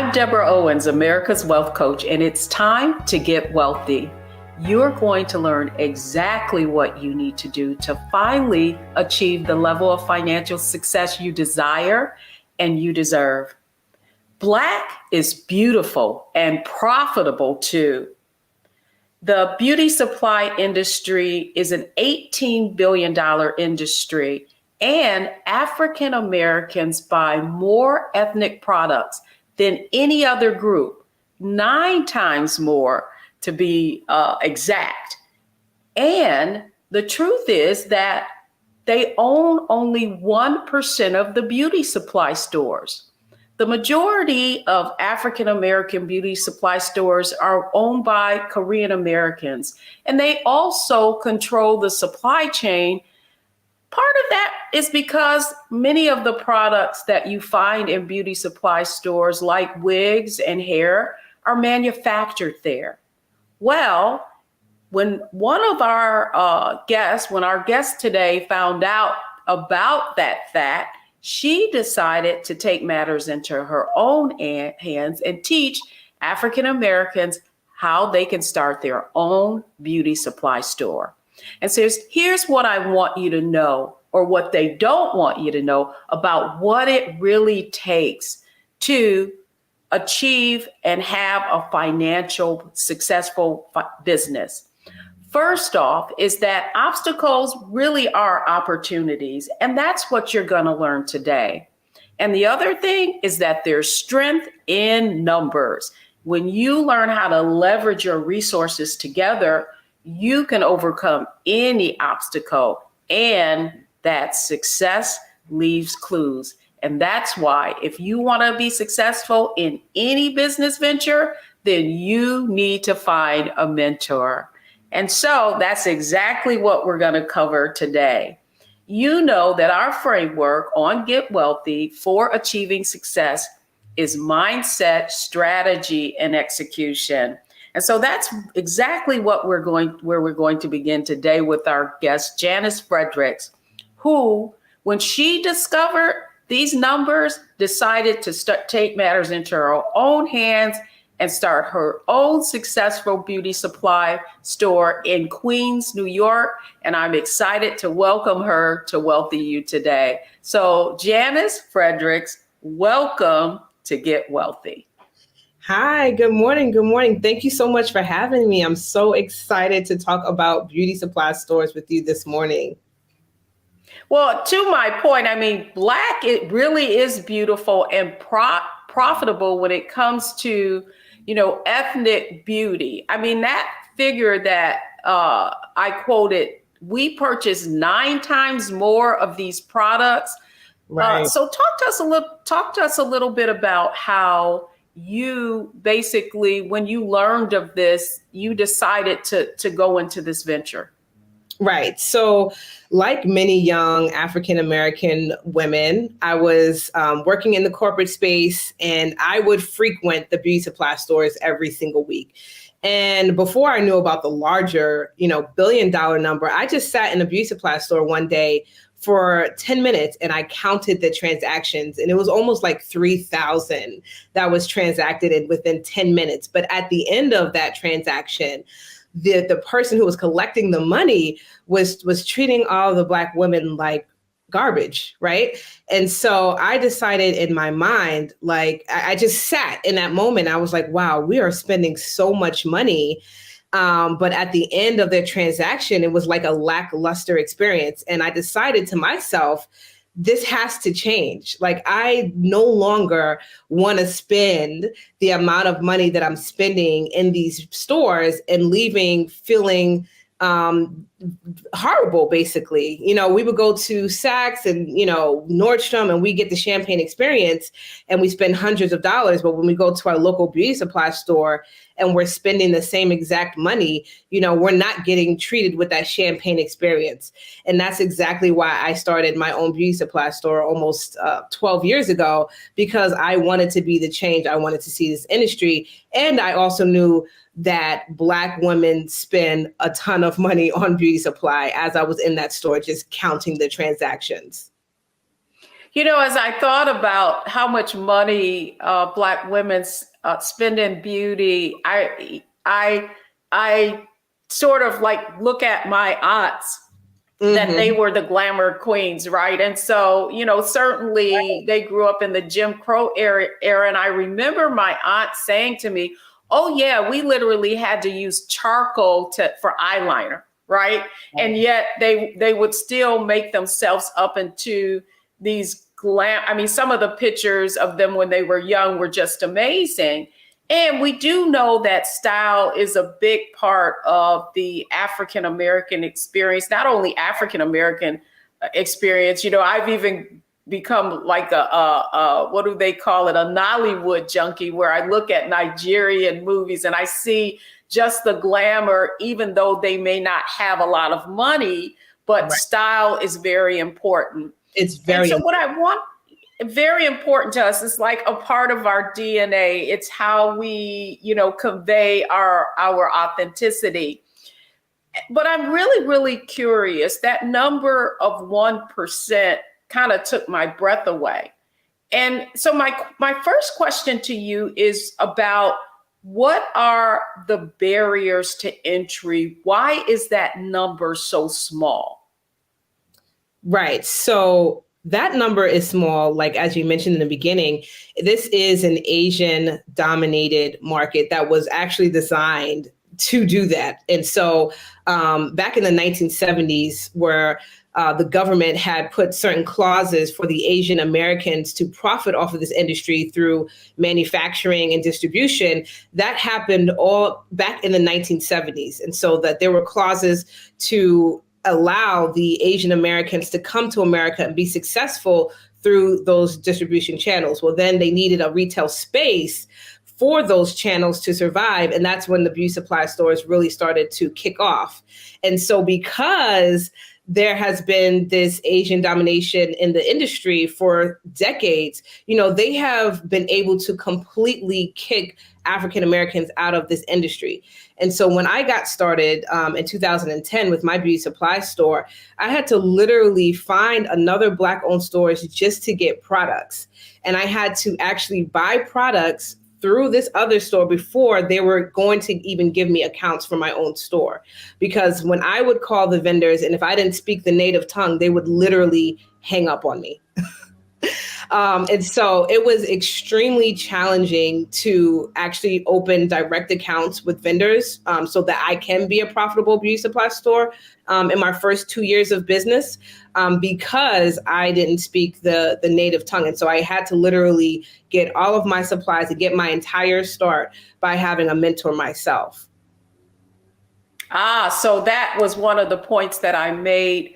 I'm Deborah Owens, America's Wealth Coach, and it's time to get wealthy. You're going to learn exactly what you need to do to finally achieve the level of financial success you desire and you deserve. Black is beautiful and profitable too. The beauty supply industry is an $18 billion industry, and African Americans buy more ethnic products than any other group, 9 times more to be exact. And the truth is that they own only 1% of the beauty supply stores. The majority of African American beauty supply stores are owned by Korean Americans, and they also control the supply chain. Part of that is because many of the products that you find in beauty supply stores, like wigs and hair, are manufactured there. Well, when our guest today found out about that fact, she decided to take matters into her own hands and teach African Americans how they can start their own beauty supply store. And so here's what I want you to know, or what they don't want you to know, about what it really takes to achieve and have a financial successful business. First off is that obstacles really are opportunities, and that's what you're going to learn today. And the other thing is that there's strength in numbers. When you learn how to leverage your resources together, you can overcome any obstacle, and that success leaves clues. And that's why if you want to be successful in any business venture, then you need to find a mentor. And so that's exactly what we're going to cover today. You know that our framework on Get Wealthy for achieving success is mindset, strategy, and execution. And so that's exactly where we're going to begin today with our guest, Janice Fredericks, who, when she discovered these numbers, decided to take matters into her own hands and start her own successful beauty supply store in Queens, New York. And I'm excited to welcome her to Wealthy You today. So Janice Fredericks, welcome to Get Wealthy. Hi, good morning. Good morning. Thank you so much for having me. I'm so excited to talk about beauty supply stores with you this morning. Well, to my point, I mean, Black, it really is beautiful and profitable when it comes to, ethnic beauty. I mean, that figure that I quoted, we purchase 9 times more of these products. Right. So talk to us a little bit about how you basically, when you learned of this, you decided to go into this venture. Right. So like many young African-American women, I was working in the corporate space, and I would frequent the beauty supply stores every single week. And before I knew about the larger, billion-dollar number, I just sat in a beauty supply store one day for 10 minutes and I counted the transactions, and it was almost like 3,000 that was transacted within 10 minutes. But at the end of that transaction, the person who was collecting the money was treating all the Black women like garbage, right? And so I decided in my mind, I just sat in that moment. I was like, wow, we are spending so much money. But at the end of their transaction, it was like a lackluster experience. And I decided to myself, this has to change. I no longer want to spend the amount of money that I'm spending in these stores and leaving feeling horrible, basically. We would go to Saks and, Nordstrom, and we get the champagne experience and we spend hundreds of dollars. But when we go to our local beauty supply store and we're spending the same exact money, we're not getting treated with that champagne experience. And that's exactly why I started my own beauty supply store almost 12 years ago, because I wanted to be the change. I wanted to see this industry. And I also knew that Black women spend a ton of money on beauty supply, as I was in that store just counting the transactions. As I thought about how much money Black women spend in beauty, I sort of like look at my aunts that they were the glamour queens, right? And so, certainly they grew up in the Jim Crow era. And I remember my aunt saying to me, oh yeah, we literally had to use charcoal for eyeliner, right? And yet they would still make themselves up into these some of the pictures of them when they were young were just amazing. And we do know that style is a big part of the African American experience, not only African American experience. I've even become like what do they call it? A Nollywood junkie, where I look at Nigerian movies and I see just the glamour, even though they may not have a lot of money, but style is very important. It's very important. What I want, very important to us, is like a part of our DNA. It's how we, convey our authenticity. But I'm really, really curious. That number of 1% kind of took my breath away. And so my first question to you is about, what are the barriers to entry? Why is that number so small? Right. So that number is small. Like, as you mentioned in the beginning, this is an Asian dominated market that was actually designed to do that. And so back in the 1970s, where the government had put certain clauses for the Asian Americans to profit off of this industry through manufacturing and distribution, that happened all back in the 1970s. And so that there were clauses to allow the Asian Americans to come to America and be successful through those distribution channels. Well, then they needed a retail space for those channels to survive. And that's when the beauty supply stores really started to kick off. And so because there has been this Asian domination in the industry for decades, they have been able to completely kick African Americans out of this industry. And so when I got started in 2010 with my beauty supply store, I had to literally find another Black-owned stores just to get products. And I had to actually buy products through this other store before they were going to even give me accounts for my own store. Because when I would call the vendors, and if I didn't speak the native tongue, they would literally hang up on me. And so it was extremely challenging to actually open direct accounts with vendors so that I can be a profitable beauty supply store in my first 2 years of business because I didn't speak the native tongue. And so I had to literally get all of my supplies to get my entire start by having a mentor myself. So that was one of the points that I made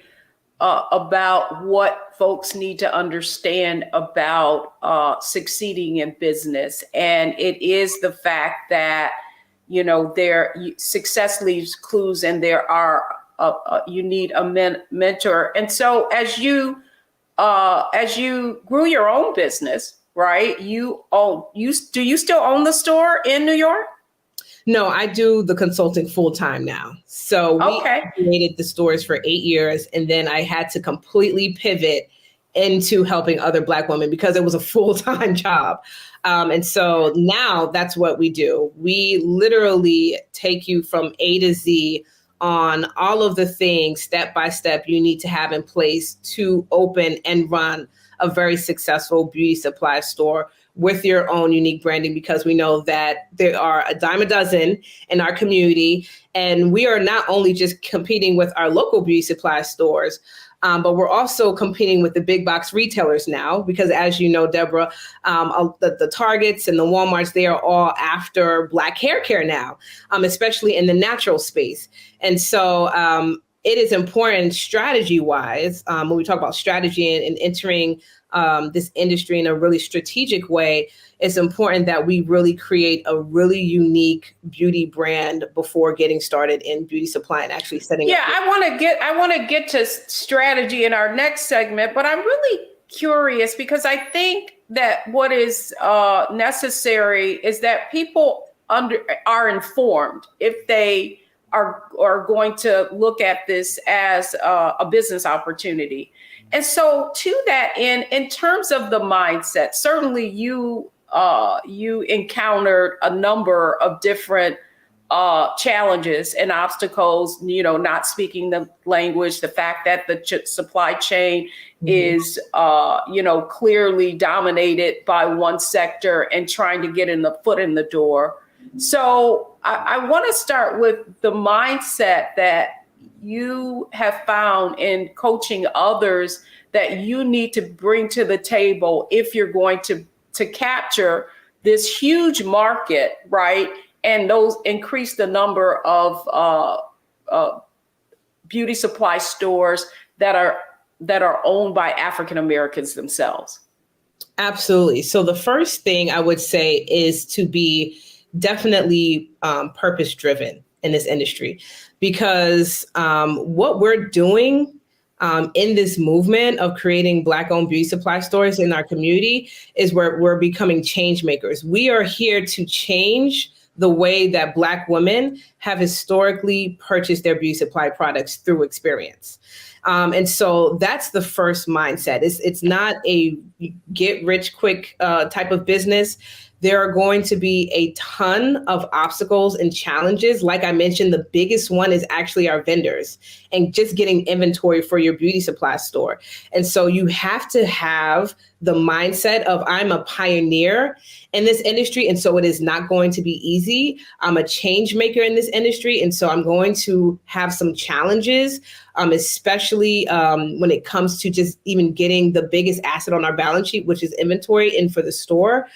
about what folks need to understand about succeeding in business. And it is the fact that, success leaves clues, and there are, you need a mentor. And so as you grew your own business, right? Do you still own the store in New York? No, I do the consulting full time now. So we created the stores for 8 years, and then I had to completely pivot into helping other Black women because it was a full-time job. And so now that's what we do. We literally take you from A to Z on all of the things step by step you need to have in place to open and run a very successful beauty supply store with your own unique branding, because we know that there are a dime a dozen in our community. And we are not only just competing with our local beauty supply stores, but we're also competing with the big box retailers now, because as you know, Deborah, the Targets and the Walmarts, they are all after Black hair care now, especially in the natural space. And so it is important strategy-wise, when we talk about strategy and entering this industry in a really strategic way, it's important that we really create a really unique beauty brand before getting started in beauty supply and actually setting up. I want to get to strategy in our next segment, but I'm really curious because I think that what is necessary is that people are informed if they are going to look at this as a business opportunity. And so to that end, in terms of the mindset, certainly you encountered a number of different challenges and obstacles, not speaking the language, the fact that the supply chain is, clearly dominated by one sector and trying to get the foot in the door. So I want to start with the mindset that you have found in coaching others that you need to bring to the table if you're going to capture this huge market, right? And those increase the number of beauty supply stores that are owned by African Americans themselves. Absolutely. So the first thing I would say is to be definitely purpose driven in this industry, because what we're doing in this movement of creating Black-owned beauty supply stores in our community is where we're becoming change makers. We are here to change the way that Black women have historically purchased their beauty supply products through experience. And so that's the first mindset. It's not a get rich quick type of business. There are going to be a ton of obstacles and challenges. Like I mentioned, the biggest one is actually our vendors and just getting inventory for your beauty supply store. And so you have to have the mindset of I'm a pioneer in this industry. And so it is not going to be easy. I'm a change maker in this industry. And so I'm going to have some challenges, especially when it comes to just even getting the biggest asset on our balance sheet, which is inventory in for the store.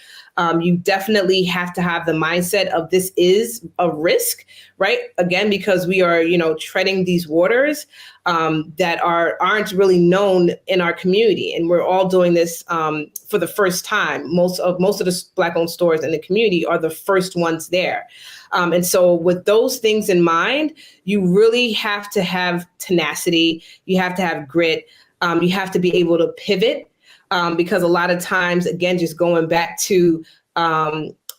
You definitely have to have the mindset of this is a risk, right? Again, because we are, treading these waters that aren't really known in our community, and we're all doing this for the first time. Most of the Black-owned stores in the community are the first ones there, and so with those things in mind, you really have to have tenacity. You have to have grit. You have to be able to pivot. Because a lot of times, again, just going back to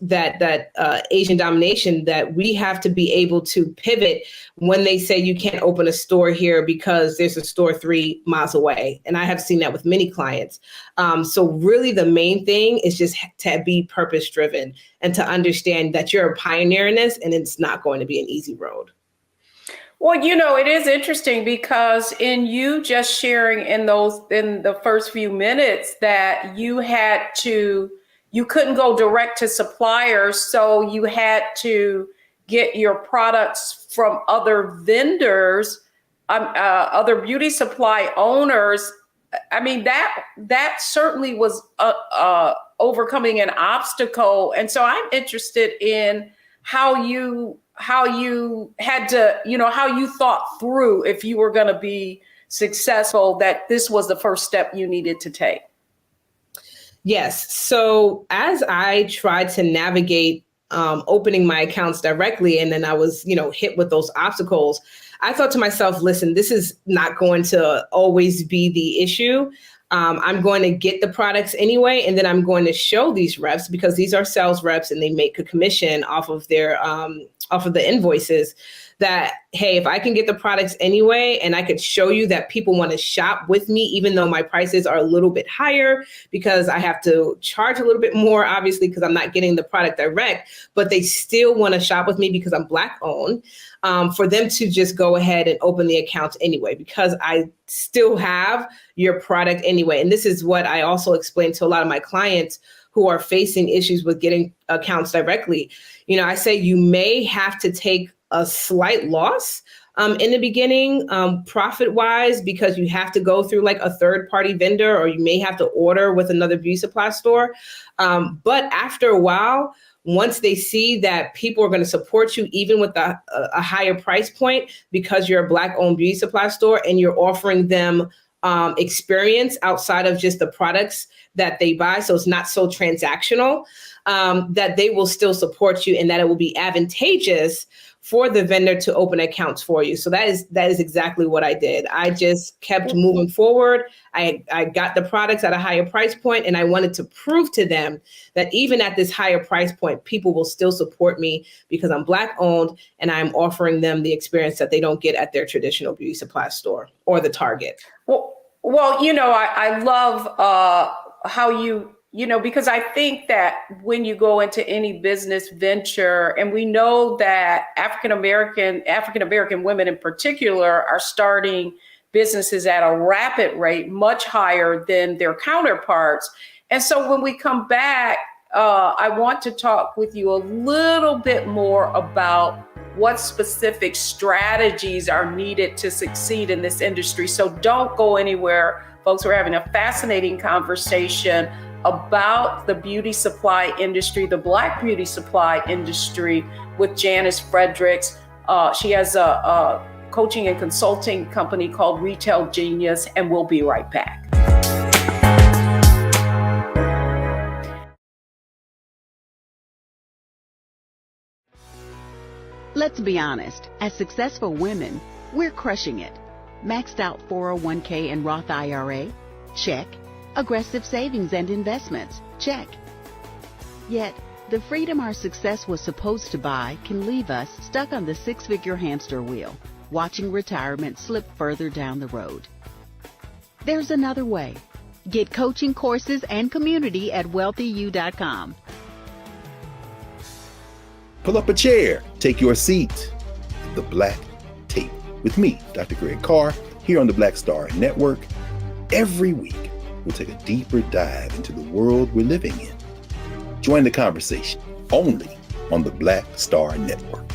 that Asian domination, that we have to be able to pivot when they say you can't open a store here because there's a store 3 miles away. And I have seen that with many clients. So really the main thing is just to be purpose driven and to understand that you're a pioneer in this and it's not going to be an easy road. Well, it is interesting because in you just sharing in the first few minutes that you couldn't go direct to suppliers, so you had to get your products from other vendors, other beauty supply owners. I mean, that certainly was overcoming an obstacle. And so I'm interested in how you had to, how you thought through if you were going to be successful, that this was the first step you needed to take. Yes. So as I tried to navigate opening my accounts directly, and then I was, hit with those obstacles, I thought to myself, listen, this is not going to always be the issue. I'm going to get the products anyway, and then I'm going to show these reps, because these are sales reps and they make a commission off of their off of the invoices, that, hey, if I can get the products anyway, and I could show you that people want to shop with me, even though my prices are a little bit higher because I have to charge a little bit more, obviously, because I'm not getting the product direct, but they still want to shop with me because I'm Black owned, for them to just go ahead and open the accounts anyway, because I still have your product anyway. And this is what I also explain to a lot of my clients who are facing issues with getting accounts directly. I say you may have to take a slight loss in the beginning, profit-wise, because you have to go through like a third-party vendor, or you may have to order with another beauty supply store. But after a while, once they see that people are going to support you, even with a higher price point, because you're a Black-owned beauty supply store and you're offering them experience outside of just the products that they buy, so it's not so transactional, that they will still support you, and that it will be advantageous for the vendor to open accounts for you. So that is exactly what I did. I just kept moving forward. I got the products at a higher price point, and I wanted to prove to them that even at this higher price point, people will still support me because I'm Black owned and I'm offering them the experience that they don't get at their traditional beauty supply store or the Target. Well, I love how because I think that when you go into any business venture, and we know that African American women in particular are starting businesses at a rapid rate, much higher than their counterparts. And so when we come back, I want to talk with you a little bit more about what specific strategies are needed to succeed in this industry. So don't go anywhere, folks. We're having a fascinating conversation about the beauty supply industry, the Black beauty supply industry, with Janice Fredericks. She has a coaching and consulting company called Retail Genius, and we'll be right back. Let's be honest, as successful women, we're crushing it. Maxed out 401k and Roth IRA? Check. Aggressive savings and investments? Check. Yet, the freedom our success was supposed to buy can leave us stuck on the six-figure hamster wheel, watching retirement slip further down the road. There's another way. Get coaching courses and community at wealthyu.com. Pull up a chair, take your seat. The Black Tape with me, Dr. Greg Carr, here on the Black Star Network. Every week, we'll take a deeper dive into the world we're living in. Join the conversation only on the Black Star Network.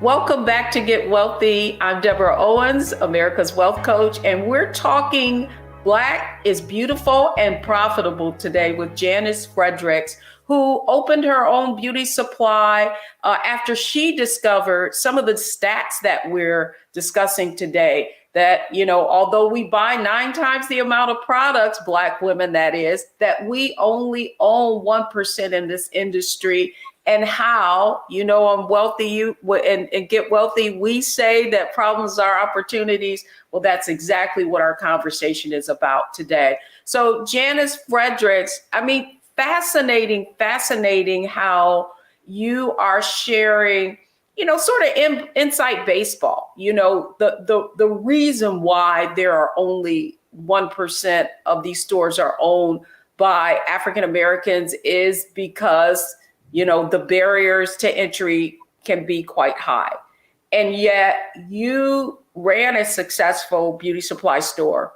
Welcome back to Get Wealthy. I'm Deborah Owens, America's Wealth Coach, and we're talking Black is Beautiful and Profitable today with Janice Fredericks, who opened her own beauty supply after she discovered some of the stats that we're discussing today. That, although we buy 9 times the amount of products, Black women that is, that we only own 1% in this industry. And how, on Wealthy You and Get Wealthy, we say that problems are opportunities. Well, that's exactly what our conversation is about today. So Janice Fredericks, fascinating how you are sharing, sort of inside baseball, the reason why there are only 1% of these stores are owned by African Americans is because the barriers to entry can be quite high. And yet you ran a successful beauty supply store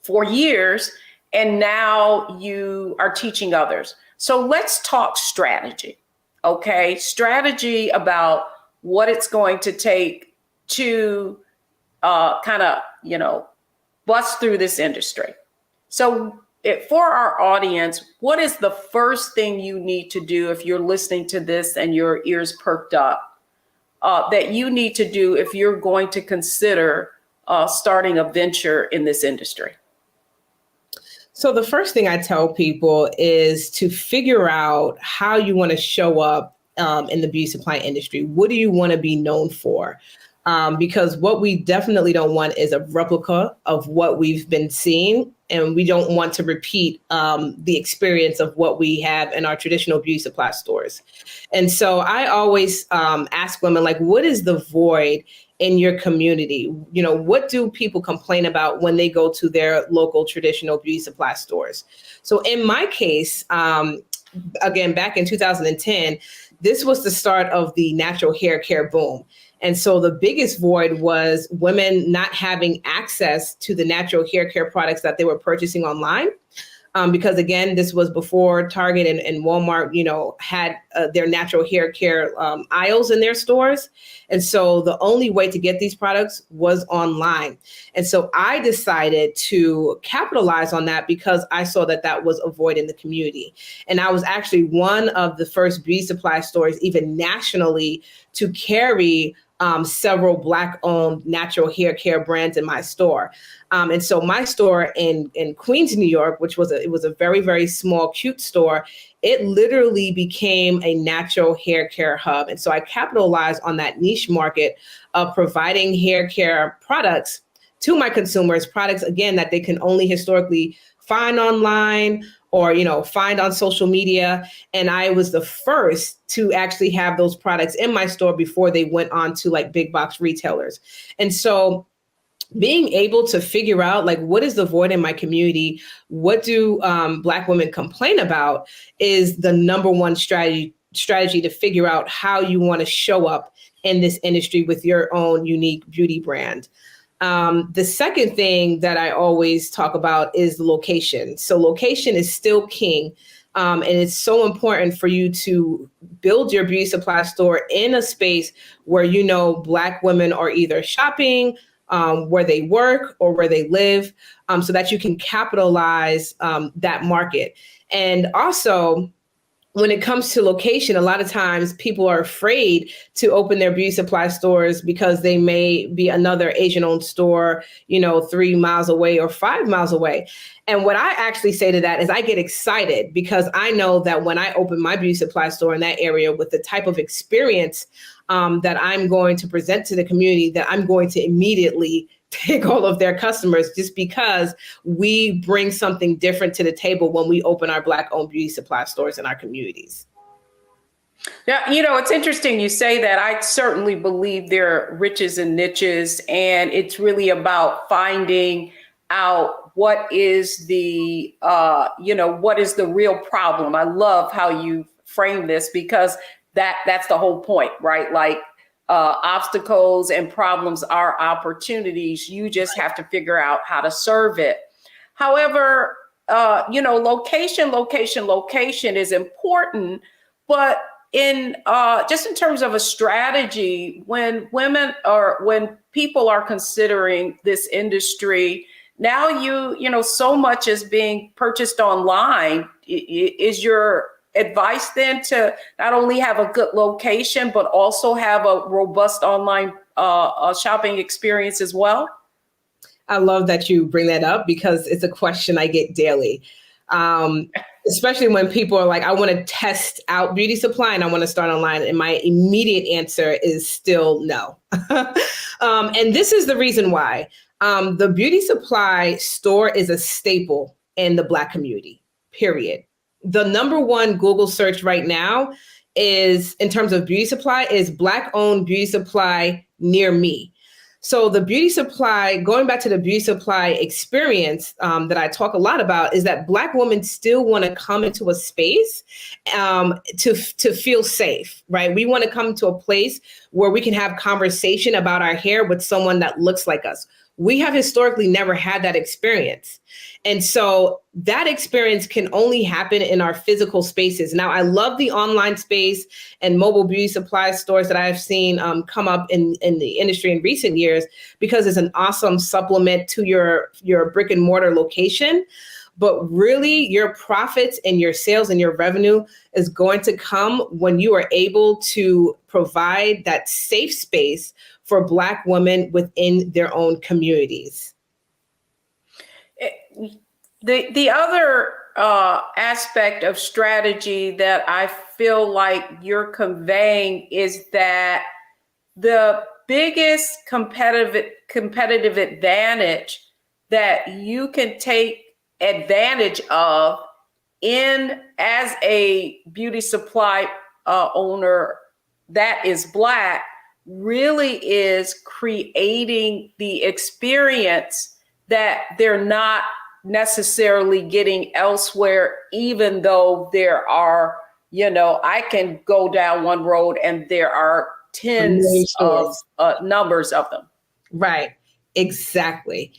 for years, and now you are teaching others. So let's talk strategy, okay? Strategy about what it's going to take to bust through this industry. So for our audience, what is the first thing you need to do if you're listening to this and your ears perked up, that you need to do if you're going to consider starting a venture in this industry? So the first thing I tell people is to figure out how you want to show up in the beauty supply industry. What do you want to be known for? Because what we definitely don't want is a replica of what we've been seeing. And we don't want to repeat the experience of what we have in our traditional beauty supply stores. And so I always ask women, what is the void in your community? What do people complain about when they go to their local traditional beauty supply stores? So in my case, again, back in 2010, this was the start of the natural hair care boom. And so the biggest void was women not having access to the natural hair care products that they were purchasing online. Because again, this was before Target and Walmart, had their natural hair care aisles in their stores. And so the only way to get these products was online. And so I decided to capitalize on that because I saw that that was a void in the community. And I was actually one of the first beauty supply stores, even nationally, to carry several Black-owned natural hair care brands in my store. And so my store in Queens, New York, which was a very, very small, cute store, it literally became a natural hair care hub. And so I capitalized on that niche market of providing hair care products to my consumers products, again, that they can only historically find online or, find on social media. And I was the first to actually have those products in my store before they went on to like big box retailers. And so being able to figure out like, what is the void in my community? What do Black women complain about is the number one strategy to figure out how you want to show up in this industry with your own unique beauty brand. The second thing that I always talk about is location. So location is still king. And it's so important for you to build your beauty supply store in a space where, Black women are either shopping, where they work or where they live, so that you can capitalize that market. And also, when it comes to location, a lot of times people are afraid to open their beauty supply stores because they may be another Asian-owned store, 3 miles away or 5 miles away. And what I actually say to that is I get excited because I know that when I open my beauty supply store in that area with the type of experience that I'm going to present to the community, that I'm going to immediately take all of their customers, just because we bring something different to the table when we open our Black-owned beauty supply stores in our communities. Yeah, it's interesting you say that. I certainly believe there are riches and niches, and it's really about finding out what is the, what is the real problem. I love how you frame this because that's the whole point, right? Like, obstacles and problems are opportunities. You just have to figure out how to serve it. However, location is important, but in terms of a strategy, when people are considering this industry, now so much is being purchased online. Is your advice then to not only have a good location, but also have a robust online shopping experience as well? I love that you bring that up because it's a question I get daily, especially when people are like, I want to test out beauty supply and I want to start online. And my immediate answer is still no. And this is the reason why. The beauty supply store is a staple in the Black community, period. The number one Google search right now is, in terms of beauty supply, is Black-owned beauty supply near me. So the beauty supply, going back to the beauty supply experience that I talk a lot about, is that Black women still want to come into a space to feel safe, right? We want to come to a place where we can have conversation about our hair with someone that looks like us. We have historically never had that experience. And so that experience can only happen in our physical spaces. Now, I love the online space and mobile beauty supply stores that I've seen come up in the industry in recent years, because it's an awesome supplement to your brick and mortar location. But really, your profits and your sales and your revenue is going to come when you are able to provide that safe space for Black women within their own communities. The other aspect of strategy that I feel like you're conveying is that the biggest competitive advantage that you can take advantage of as a beauty supply owner that is Black really is creating the experience that they're not necessarily getting elsewhere, even though there are, I can go down one road and there are tens of numbers of them. Right, exactly.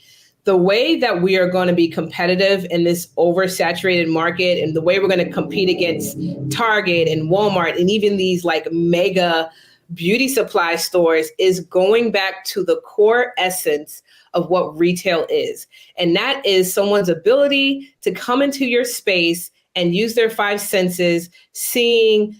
The way that we are going to be competitive in this oversaturated market, and the way we're going to compete against Target and Walmart and even these like mega beauty supply stores, is going back to the core essence of what retail is. And that is someone's ability to come into your space and use their five senses, seeing,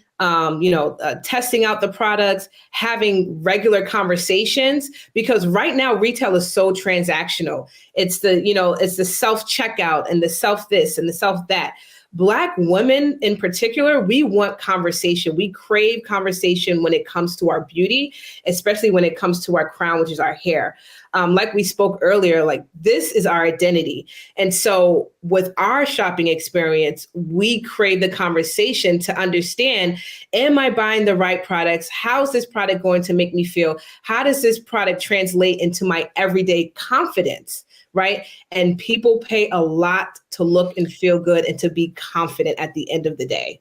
testing out the products, having regular conversations, because right now retail is so transactional. It's the self-checkout and the self this and the self that. Black women in particular, we want conversation. We crave conversation when it comes to our beauty, especially when it comes to our crown, which is our hair. Like we spoke earlier, like this is our identity. And so with our shopping experience, we crave the conversation to understand, am I buying the right products? How's this product going to make me feel? How does this product translate into my everyday confidence? Right? And people pay a lot to look and feel good and to be confident at the end of the day.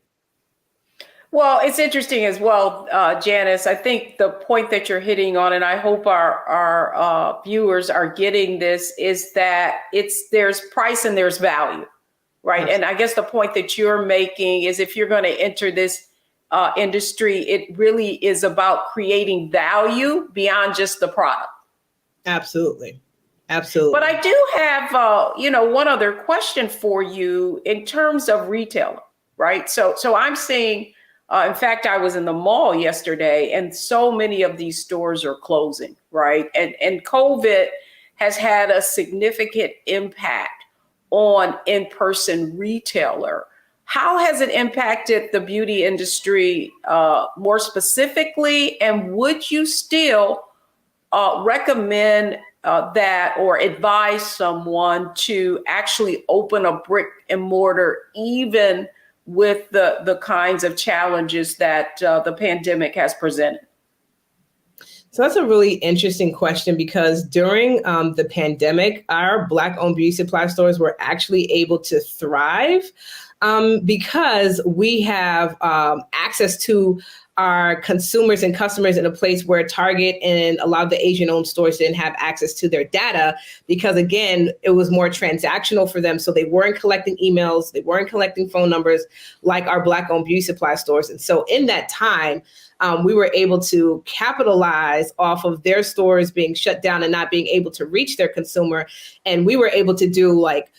Well, it's interesting as well, Janice. I think the point that you're hitting on, and I hope our viewers are getting this, is that there's price and there's value, right? Yes. And I guess the point that you're making is if you're going to enter this industry, it really is about creating value beyond just the product. Absolutely. Absolutely. But I do have, one other question for you in terms of retailer, right? So I'm seeing, in fact, I was in the mall yesterday and so many of these stores are closing, right? And COVID has had a significant impact on in-person retailer. How has it impacted the beauty industry more specifically? And would you still recommend that or advise someone to actually open a brick and mortar, even with the kinds of challenges that the pandemic has presented? So that's a really interesting question because during the pandemic, our Black-owned beauty supply stores were actually able to thrive because we have access to our consumers and customers in a place where Target and a lot of the Asian-owned stores didn't have access to their data because, again, it was more transactional for them. So they weren't collecting emails, they weren't collecting phone numbers like our Black-owned beauty supply stores. And so in that time, we were able to capitalize off of their stores being shut down and not being able to reach their consumer. And we were able to do like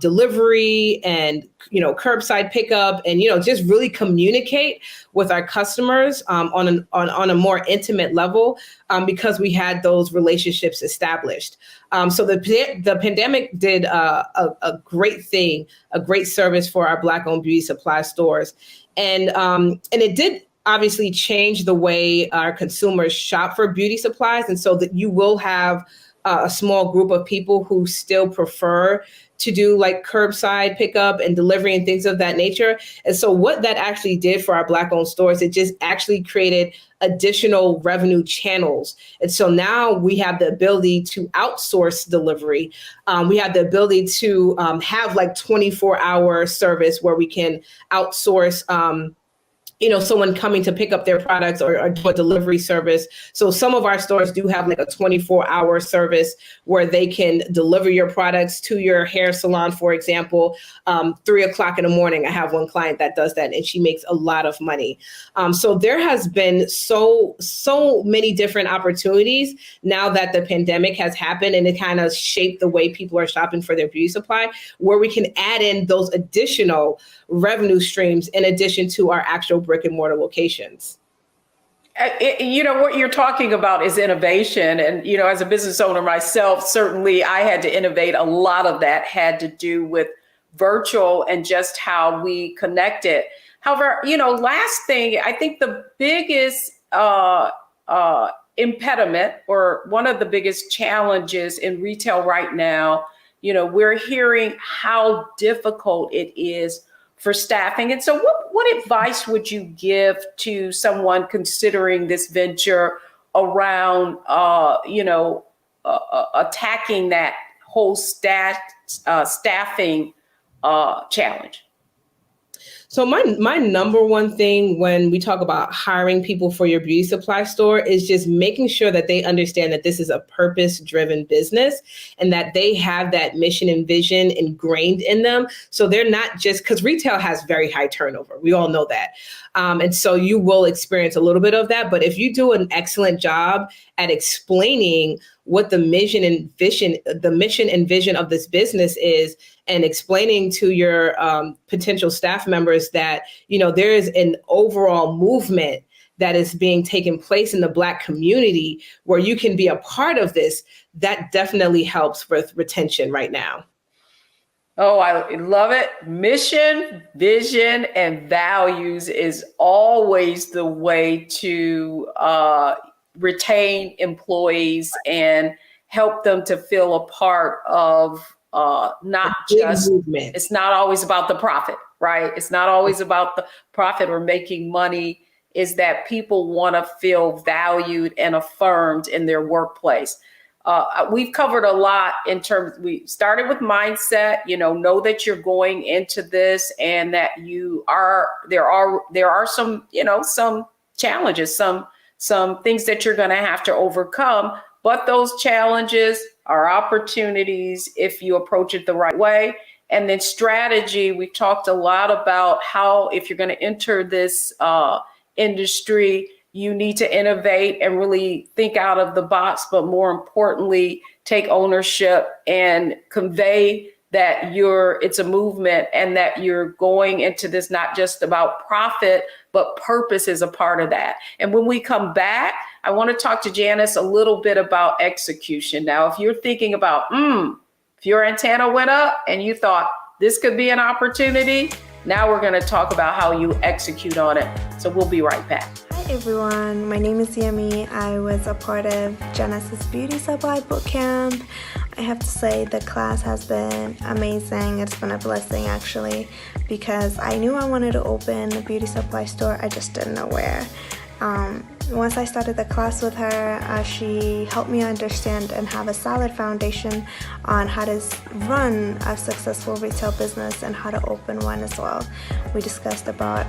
delivery and, curbside pickup and, just really communicate with our customers on a more intimate level because we had those relationships established. So the pandemic did a great thing, a great service for our Black-owned beauty supply stores. And it did obviously change the way our consumers shop for beauty supplies. And so that you will have a small group of people who still prefer to do like curbside pickup and delivery and things of that nature. And so what that actually did for our Black-owned stores, it just actually created additional revenue channels. And so now we have the ability to outsource delivery. We have the ability to have like 24-hour service where we can outsource someone coming to pick up their products or do a delivery service. So some of our stores do have like a 24-hour service where they can deliver your products to your hair salon, for example, 3:00 in the morning. I have one client that does that and she makes a lot of money. So there has been so many different opportunities now that the pandemic has happened and it kind of shaped the way people are shopping for their beauty supply, where we can add in those additional revenue streams in addition to our actual brick and mortar locations. What you're talking about is innovation. And, as a business owner myself, certainly I had to innovate. A lot of that had to do with virtual and just how we connected. However, last thing, I think the biggest impediment or one of the biggest challenges in retail right now, we're hearing how difficult it is for staffing. And so what advice would you give to someone considering this venture around, attacking that whole staffing challenge? So my number one thing when we talk about hiring people for your beauty supply store is just making sure that they understand that this is a purpose-driven business and that they have that mission and vision ingrained in them. So they're not just, because retail has very high turnover. We all know that. And so you will experience a little bit of that. But if you do an excellent job at explaining what the mission and vision of this business is, and explaining to your potential staff members that, there is an overall movement that is being taken place in the Black community where you can be a part of this, that definitely helps with retention right now. Oh, I love it. Mission, vision, and values is always the way to retain employees and help them to feel a part of A not big just, movement. it's not always about the profit, right? It's not always about the profit or making money, is that people want to feel valued and affirmed in their workplace. We've covered a lot in terms, we started with mindset, know that you're going into this and that there are some, some challenges, some things that you're going to have to overcome, but those challenges are opportunities if you approach it the right way. And then strategy, we talked a lot about how, if you're going to enter this industry, you need to innovate and really think out of the box, but more importantly, take ownership and convey that it's a movement and that you're going into this not just about profit, but purpose is a part of that. And when we come back, I want to talk to Janice a little bit about execution. Now, if you're thinking about, if your antenna went up and you thought this could be an opportunity, now we're going to talk about how you execute on it. So we'll be right back. Hi everyone, my name is Yemi. I was a part of Genesis Beauty Supply Bootcamp. I have to say the class has been amazing. It's been a blessing actually, because I knew I wanted to open a beauty supply store, I just didn't know where. Once I started the class with her, she helped me understand and have a solid foundation on how to run a successful retail business and how to open one as well. We discussed about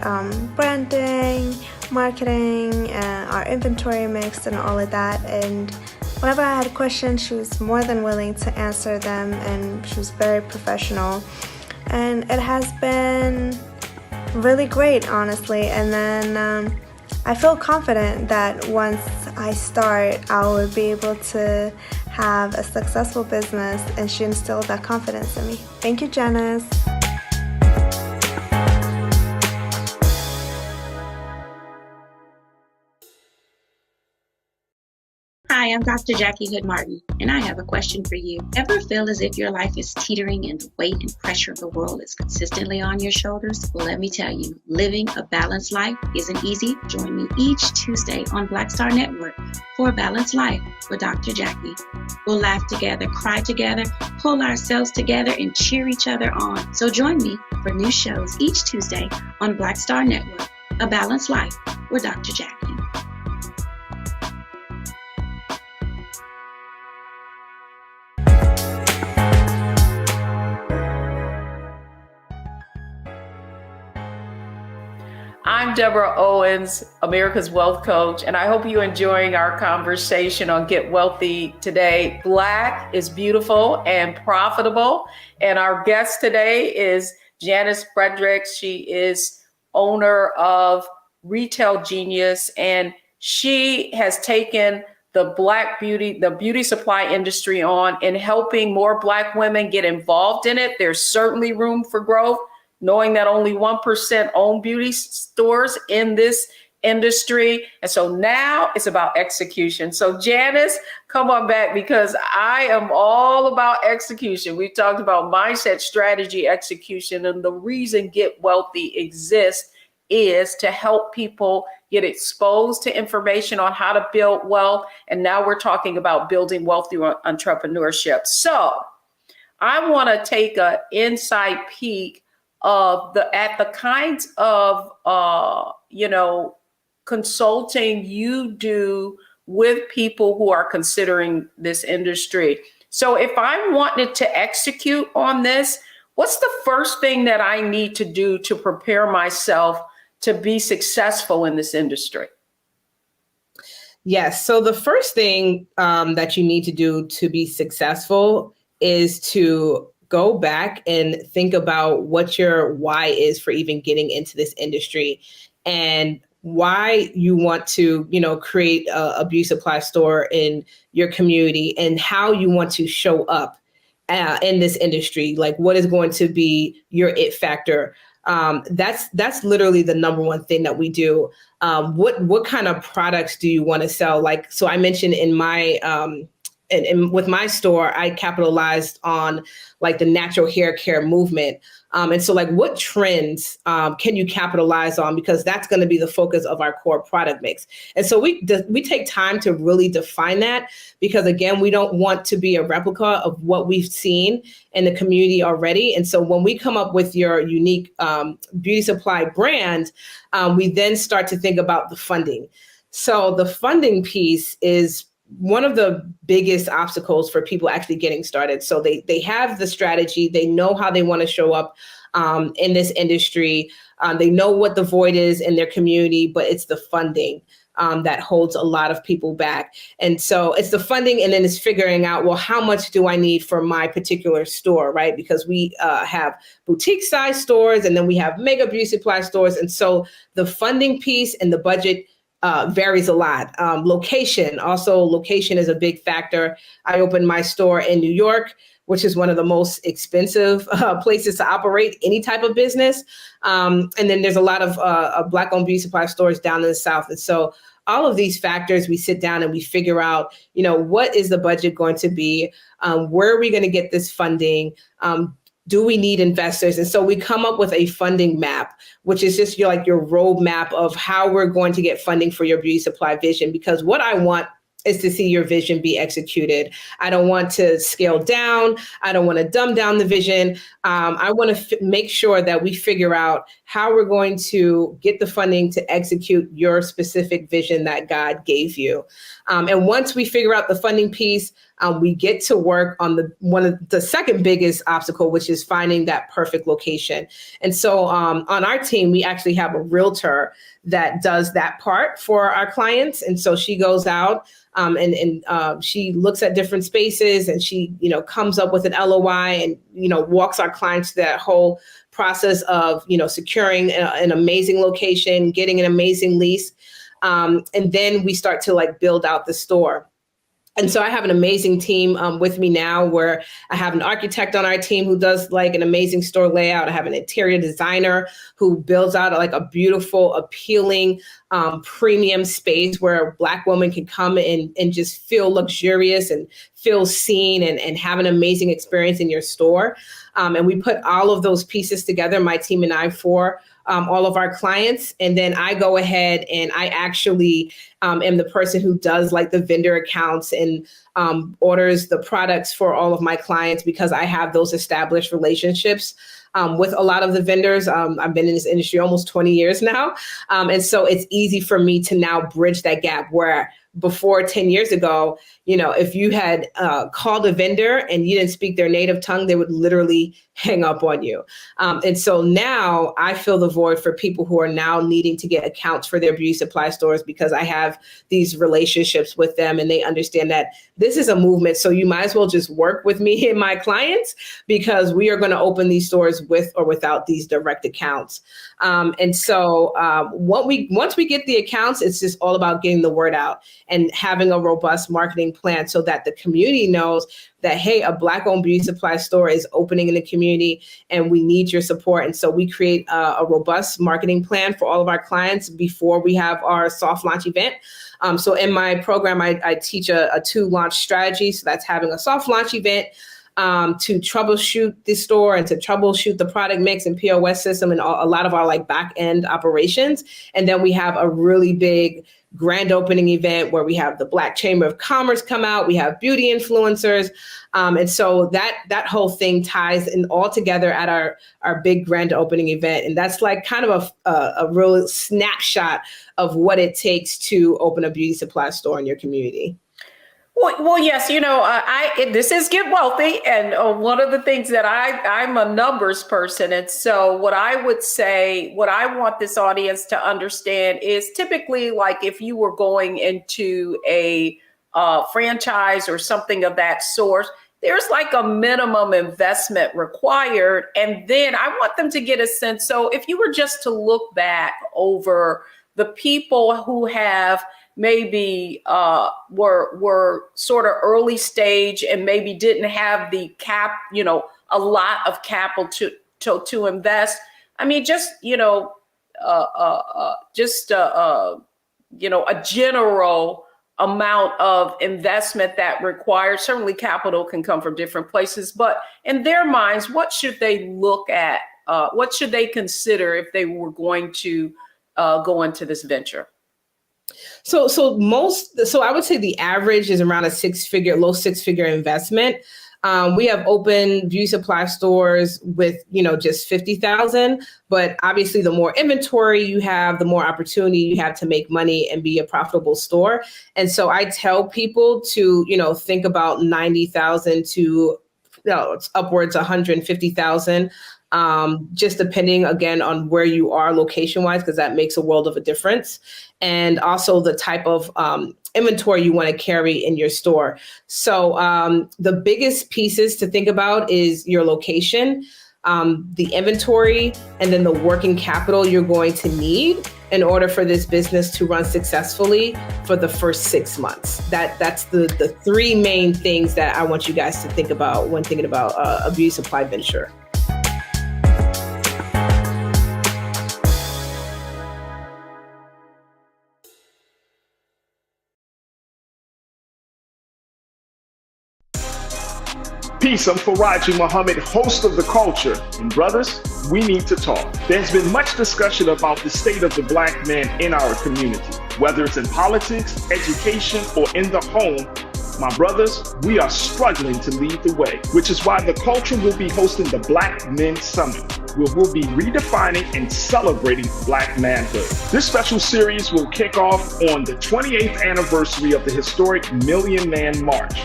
branding, marketing, our inventory mix and all of that. And whenever I had questions, she was more than willing to answer them, and she was very professional. And it has been really great, honestly. And then I feel confident that once I start, I will be able to have a successful business, and she instilled that confidence in me. Thank you, Janice. Hi, I'm Dr. Jackie Hood Martin, and I have a question for you. Ever feel as if your life is teetering and the weight and pressure of the world is consistently on your shoulders? Well, let me tell you, living a balanced life isn't easy. Join me each Tuesday on Black Star Network for A Balanced Life with Dr. Jackie. We'll laugh together, cry together, pull ourselves together, and cheer each other on. So join me for new shows each Tuesday on Black Star Network, A Balanced Life with Dr. Jackie. I'm Deborah Owens, America's Wealth Coach, and I hope you're enjoying our conversation on Get Wealthy today. Black is beautiful and profitable, and our guest today is Janice Fredericks. She is owner of Retail Genius, and she has taken the beauty supply industry on and helping more Black women get involved in it. There's certainly room for growth, knowing that only 1% own beauty stores in this industry. And so now it's about execution. So Janice, come on back, because I am all about execution. We talked about mindset, strategy, execution, and the reason Get Wealthy exists is to help people get exposed to information on how to build wealth. And now we're talking about building wealth through entrepreneurship. So I want to take an inside peek of the kinds of consulting you do with people who are considering this industry. So if I wanted to execute on this, what's the first thing that I need to do to prepare myself to be successful in this industry? Yes. So the first thing that you need to do to be successful is to go back and think about what your why is for even getting into this industry, and why you want to, create a beauty supply store in your community, and how you want to show up in this industry. Like, what is going to be your it factor? That's literally the number one thing that we do. What kind of products do you want to sell? Like, so I mentioned in my and with my store, I capitalized on like the natural hair care movement. And so like what trends can you capitalize on? Because that's going to be the focus of our core product mix. And so we take time to really define that, because again, we don't want to be a replica of what we've seen in the community already. And so when we come up with your unique beauty supply brand, we then start to think about the funding. So the funding piece is one of the biggest obstacles for people actually getting started. So they have the strategy, they know how they want to show up in this industry. They know what the void is in their community, but it's the funding that holds a lot of people back. And so it's the funding, and then it's figuring out, well, how much do I need for my particular store, right? Because we have boutique size stores, and then we have mega beauty supply stores. And so the funding piece and the budget varies a lot. Location is a big factor. I opened my store in New York, which is one of the most expensive places to operate any type of business. And then there's a lot of Black-owned beauty supply stores down in the South. And so all of these factors, we sit down and we figure out, what is the budget going to be? Where are we going to get this funding? Do we need investors? And so we come up with a funding map, which is just your roadmap of how we're going to get funding for your beauty supply vision. Because what I want is to see your vision be executed. I don't want to scale down. I don't want to dumb down the vision. I want to make sure that we figure out how we're going to get the funding to execute your specific vision that God gave you. And once we figure out the funding piece, we get to work on the second biggest obstacle, which is finding that perfect location. And so on our team, we actually have a realtor that does that part for our clients. And so she goes out and she looks at different spaces, and she, comes up with an LOI and, walks our clients through that whole process of, securing an amazing location, getting an amazing lease. And then we start to build out the store. And so I have an amazing team with me now, where I have an architect on our team who does an amazing store layout. I have an interior designer who builds out a beautiful, appealing, premium space where a Black woman can come and just feel luxurious and feel seen and have an amazing experience in your store. And we put all of those pieces together, my team and I, for all of our clients. And then I go ahead and I actually am the person who does the vendor accounts and orders the products for all of my clients, because I have those established relationships with a lot of the vendors. I've been in this industry almost 20 years now. And so it's easy for me to now bridge that gap, where before 10 years ago, if you had called a vendor and you didn't speak their native tongue, they would literally hang up on you. And so now I fill the void for people who are now needing to get accounts for their beauty supply stores, because I have these relationships with them and they understand that this is a movement. So you might as well just work with me and my clients, because we are going to open these stores with or without these direct accounts. And so once we get the accounts, it's just all about getting the word out and having a robust marketing plan so that the community knows that, hey, a Black-owned beauty supply store is opening in the community and we need your support. And so we create a robust marketing plan for all of our clients before we have our soft launch event. So in my program, I teach a 2-launch strategy. So that's having a soft launch event to troubleshoot the store and to troubleshoot the product mix and POS system and a lot of our back end operations. And then we have a really big grand opening event where we have the Black Chamber of Commerce come out. We have beauty influencers. And so that whole thing ties in all together at our big grand opening event. And that's kind of a real snapshot of what it takes to open a beauty supply store in your community. Well, yes, this is Get Wealthy. And one of the things that I'm a numbers person. And so what I would say, what I want this audience to understand is typically if you were going into a franchise or something of that sort, there's a minimum investment required. And then I want them to get a sense. So if you were just to look back over the people who have maybe were sort of early stage and maybe didn't have the a lot of capital to invest. I mean, just a general amount of investment that requires. Certainly capital can come from different places, but in their minds, what should they look at? What should they consider if they were going to go into this venture? So I would say the average is around low six figure investment. We have open beauty supply stores with, just 50,000, but obviously the more inventory you have, the more opportunity you have to make money and be a profitable store. And so I tell people to, think about 90,000 to upwards 150,000. Just depending again on where you are location wise, because that makes a world of a difference. And also the type of inventory you want to carry in your store. So the biggest pieces to think about is your location, the inventory, and then the working capital you're going to need in order for this business to run successfully for the first 6 months. That's the three main things that I want you guys to think about when thinking about a beauty supply venture. Peace, I'm Faraji Muhammad, host of The Culture. And brothers, we need to talk. There's been much discussion about the state of the Black man in our community. Whether it's in politics, education, or in the home, my brothers, we are struggling to lead the way, which is why The Culture will be hosting the Black Men Summit, where we'll be redefining and celebrating Black manhood. This special series will kick off on the 28th anniversary of the historic Million Man March,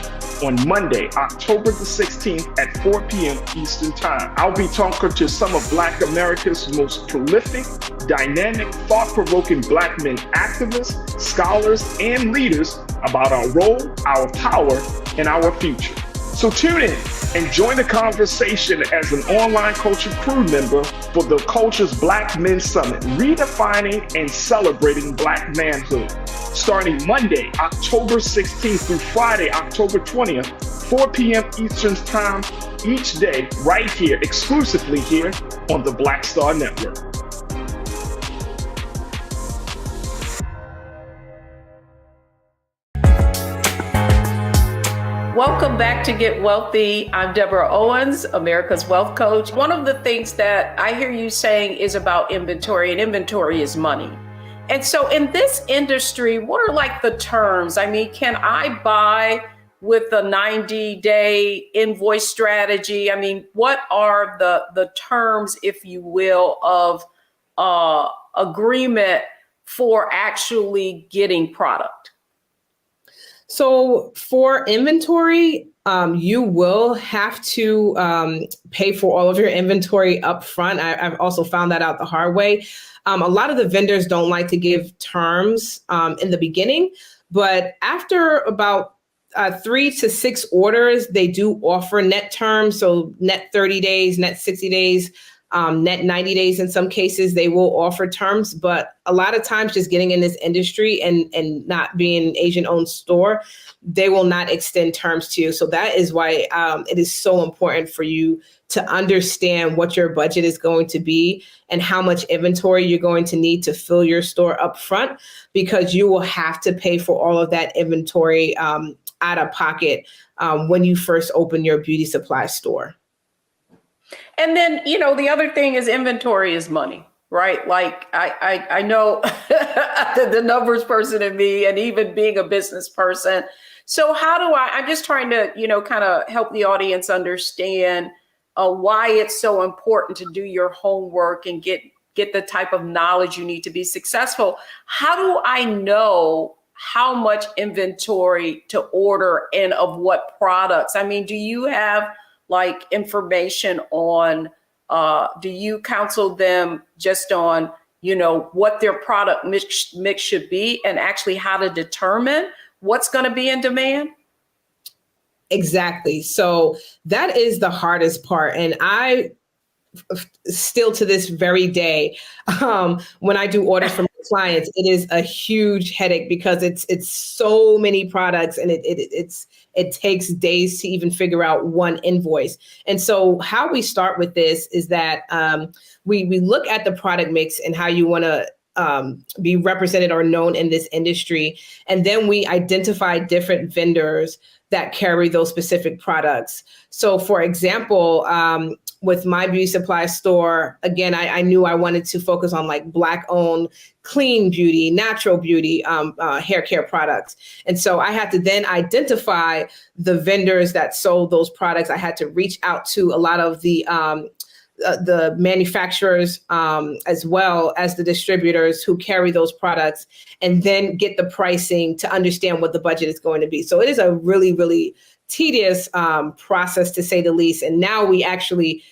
on Monday, October the 16th at 4 p.m. Eastern Time. I'll be talking to some of Black America's most prolific, dynamic, thought-provoking Black men activists, scholars, and leaders about our role, our power, and our future. So tune in and join the conversation as an online culture crew member for The Culture's Black Men Summit, redefining and celebrating Black manhood. Starting Monday, October 16th through Friday, October 20th, 4 p.m. Eastern Time each day, right here, exclusively here on the Black Star Network. Welcome back to Get Wealthy. I'm Deborah Owens, America's Wealth Coach. One of the things that I hear you saying is about inventory, and inventory is money. And so in this industry, what are like the terms? I mean, can I buy with a 90-day invoice strategy? I mean, what are the terms, if you will, of agreement for actually getting product? So for inventory, you will have to pay for all of your inventory up front. I've also found that out the hard way. A lot of the vendors don't like to give terms in the beginning, but after about 3 to 6 orders, they do offer net terms. So net 30 days, net 60 days, net 90 days. In some cases, they will offer terms, but a lot of times just getting in this industry and not being an Asian-owned store, they will not extend terms to you. So that is why it is so important for you to understand what your budget is going to be and how much inventory you're going to need to fill your store up front, because you will have to pay for all of that inventory out of pocket when you first open your beauty supply store. And then, the other thing is inventory is money, right? Like I know the numbers person in me, and even being a business person. So how do I'm just trying to, kind of help the audience understand why it's so important to do your homework and get the type of knowledge you need to be successful. How do I know how much inventory to order and of what products? I mean, do you have like information on, do you counsel them just on, what their product mix should be, and actually how to determine what's going to be in demand? Exactly. So that is the hardest part. And I still to this very day, when I do orders from clients, it is a huge headache because it's so many products, and it takes days to even figure out one invoice. And so how we start with this is that we look at the product mix and how you want to be represented or known in this industry. And then we identify different vendors that carry those specific products. So for example, with my beauty supply store, again, I knew I wanted to focus on like Black owned, clean beauty, natural beauty, hair care products. And so I had to then identify the vendors that sold those products. I had to reach out to a lot of the manufacturers, as well as the distributors who carry those products, and then get the pricing to understand what the budget is going to be. So it is a really, really tedious process, to say the least. And now we actually,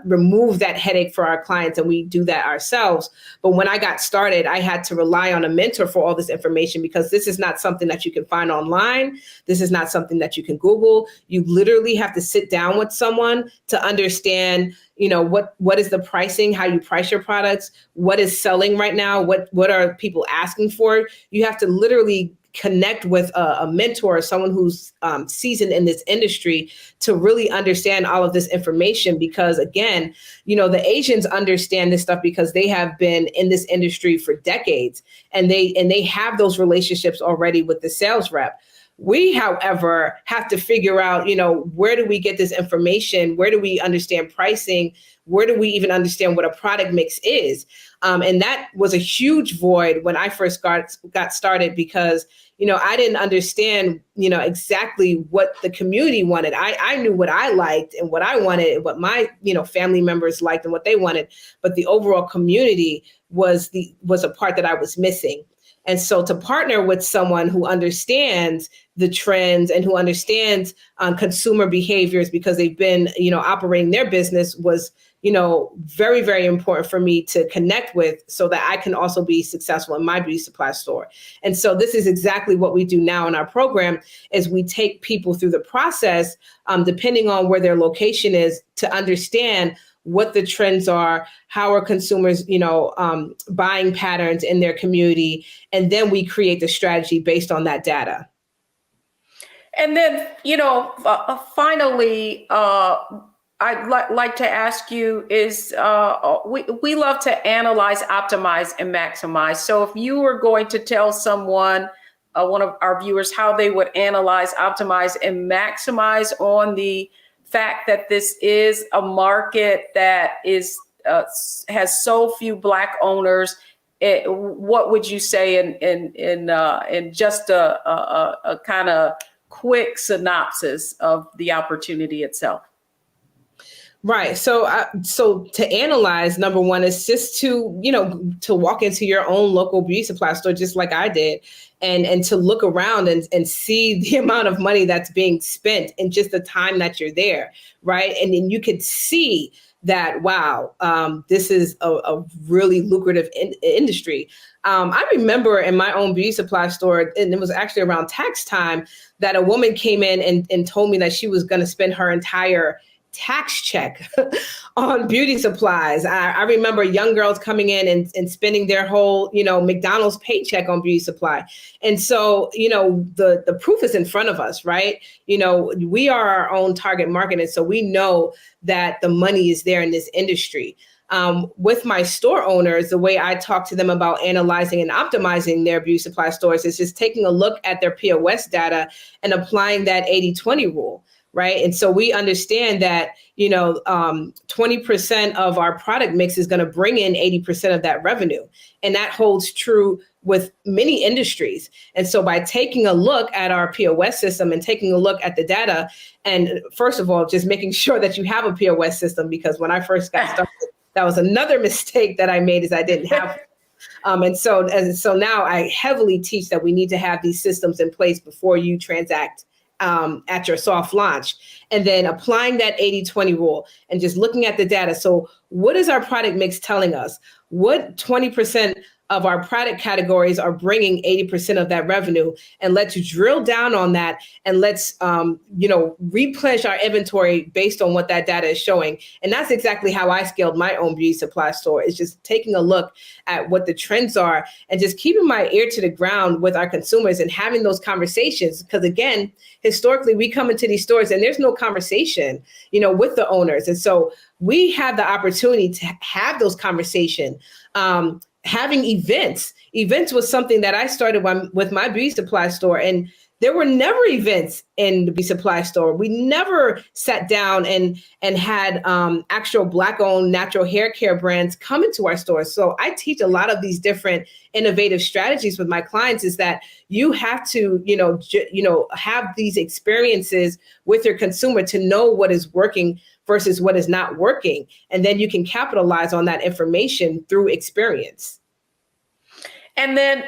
remove that headache for our clients, and we do that ourselves. But when I got started, I had to rely on a mentor for all this information, because this is not something that you can find online. This is not something that you can Google. You literally have to sit down with someone to understand, what is the pricing, how you price your products, what is selling right now, what are people asking for. You have to literally connect with a mentor, someone who's seasoned in this industry, to really understand all of this information. Because again, the Asians understand this stuff because they have been in this industry for decades, and they have those relationships already with the sales rep. We, however, have to figure out, where do we get this information? Where do we understand pricing? Where do we even understand what a product mix is? And that was a huge void when I first got started, because I didn't understand, exactly what the community wanted. I knew what I liked and what I wanted, and what my, family members liked and what they wanted. But the overall community was a part that I was missing. And so to partner with someone who understands the trends and who understands consumer behaviors, because they've been, operating their business, was, very, very important for me to connect with, so that I can also be successful in my beauty supply store. And so this is exactly what we do now in our program, is we take people through the process, depending on where their location is, to understand what the trends are, how are consumers, buying patterns in their community, and then we create the strategy based on that data. And then, finally, I'd like to ask you is, we love to analyze, optimize, and maximize. So if you were going to tell someone, one of our viewers, how they would analyze, optimize, and maximize on the fact that this is a market that is has so few Black owners, what would you say in just a kind of quick synopsis of the opportunity itself? Right. So to analyze, number one is just to walk into your own local beauty supply store, just like I did, and to look around and see the amount of money that's being spent in just the time that you're there. Right. And then you could see that, wow, this is a really lucrative industry. I remember in my own beauty supply store, and it was actually around tax time, that a woman came in and told me that she was going to spend her entire tax check on beauty supplies. I remember young girls coming in and spending their whole, McDonald's paycheck on beauty supply. And so, the proof is in front of us, right? We are our own target market. And so we know that the money is there in this industry. With my store owners, the way I talk to them about analyzing and optimizing their beauty supply stores is just taking a look at their POS data and applying that 80-20 rule. Right. And so we understand that, 20% of our product mix is going to bring in 80% of that revenue. And that holds true with many industries. And so by taking a look at our POS system and taking a look at the data, and first of all, just making sure that you have a POS system, because when I first got started, that was another mistake that I made, is I didn't have and so now I heavily teach that we need to have these systems in place before you transact at your soft launch, and then applying that 80-20 rule and just looking at the data. So what is our product mix telling us? What 20% of our product categories are bringing 80% of that revenue? And let's drill down on that, and let's, replenish our inventory based on what that data is showing. And that's exactly how I scaled my own beauty supply store, is just taking a look at what the trends are and just keeping my ear to the ground with our consumers and having those conversations. Because again, historically, we come into these stores and there's no conversation, with the owners. And so we have the opportunity to have those conversations. having events. Events was something that I started with my beauty supply store, and there were never events in the beauty supply store. We never sat down and had actual Black-owned natural hair care brands come into our stores. So I teach a lot of these different innovative strategies with my clients, is that you have to, have these experiences with your consumer to know what is working versus what is not working. And then you can capitalize on that information through experience. And then,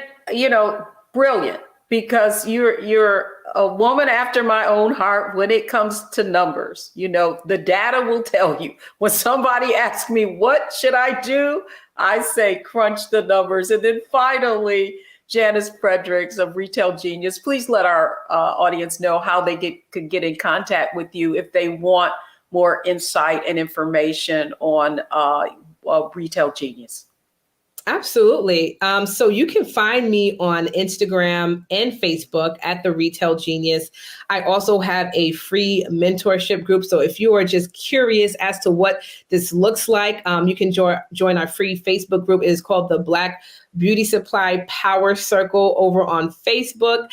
brilliant, because you're a woman after my own heart when it comes to numbers. The data will tell you. When somebody asks me, what should I do? I say, crunch the numbers. And then finally, Janice Fredericks of Retail Genius, please let our audience know how they could get in contact with you if they want more insight and information on Retail Genius. Absolutely. So you can find me on Instagram and Facebook at The Retail Genius. I also have a free mentorship group. So if you are just curious as to what this looks like, you can join our free Facebook group. It is called the Black Beauty Supply Power Circle over on Facebook,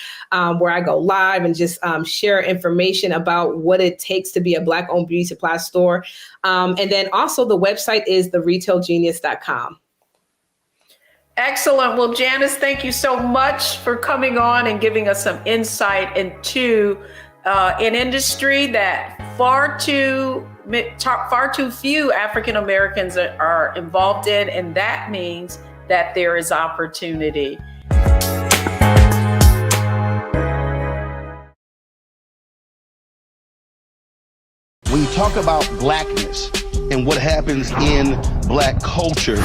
where I go live and just share information about what it takes to be a Black-owned beauty supply store. And then also the website is theretailgenius.com. Excellent. Well, Janice, thank you so much for coming on and giving us some insight into an industry that far too few African Americans are involved in, and that means that there is opportunity. When you talk about Blackness and what happens in Black culture,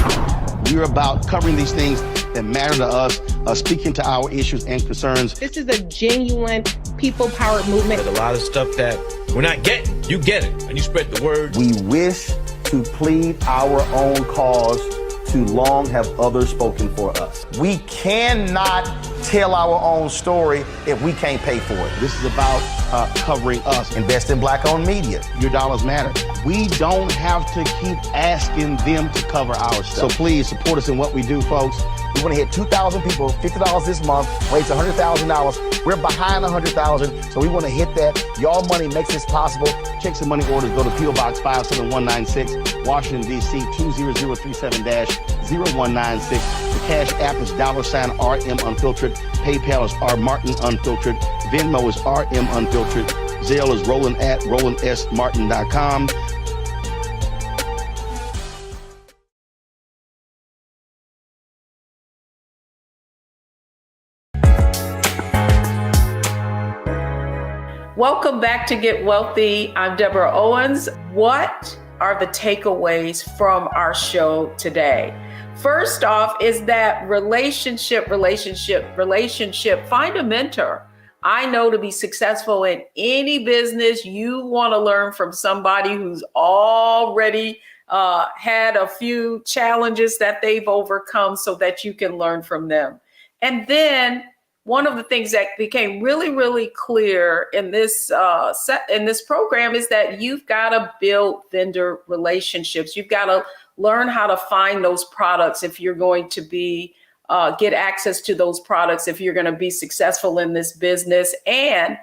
we're about covering these things that matter to us, speaking to our issues and concerns. This is a genuine people-powered movement. There's a lot of stuff that we're not getting. You get it, and you spread the word. We wish to plead our own cause. Too long have others spoken for us. We cannot tell our own story if we can't pay for it. This is about covering us. Invest in Black-owned media. Your dollars matter. We don't have to keep asking them to cover our stuff. So please support us in what we do, folks. We want to hit 2,000 people, $50 this month, raise $100,000. We're behind 100,000, so we want to hit that. Y'all money makes this possible. Checks and money orders go to P.O. Box 57196, Washington, D.C. 20037-0196. The Cash App is $RM Unfiltered. PayPal is R Martin Unfiltered. Venmo is RM Unfiltered. Zelle is Roland at RolandSMartin.com. Welcome back to Get Wealthy. I'm Deborah Owens. What are the takeaways from our show today? First off is that relationship. Find a mentor. I know to be successful in any business, you want to learn from somebody who's already had a few challenges that they've overcome so that you can learn from them. And then one of the things that became really, really clear in this program is that you've got to build vendor relationships. You've got to learn how to find those products if you're going to be get access to those products if you're going to be successful in this business. And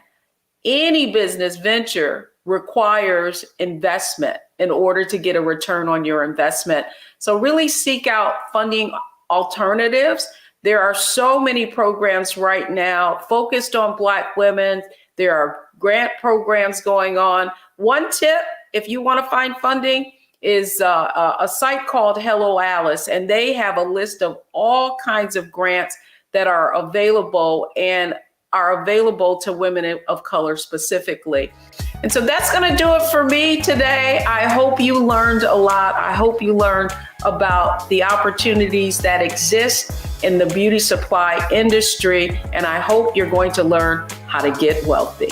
any business venture requires investment in order to get a return on your investment. So really seek out funding alternatives. There are so many programs right now focused on Black women. There are grant programs going on. One tip, if you want to find funding, is a site called Hello Alice, and they have a list of all kinds of grants that are available and are available to women of color specifically. And so that's going to do it for me today. I hope you learned a lot. I hope you learned about the opportunities that exist in the beauty supply industry, and I hope you're going to learn how to get wealthy.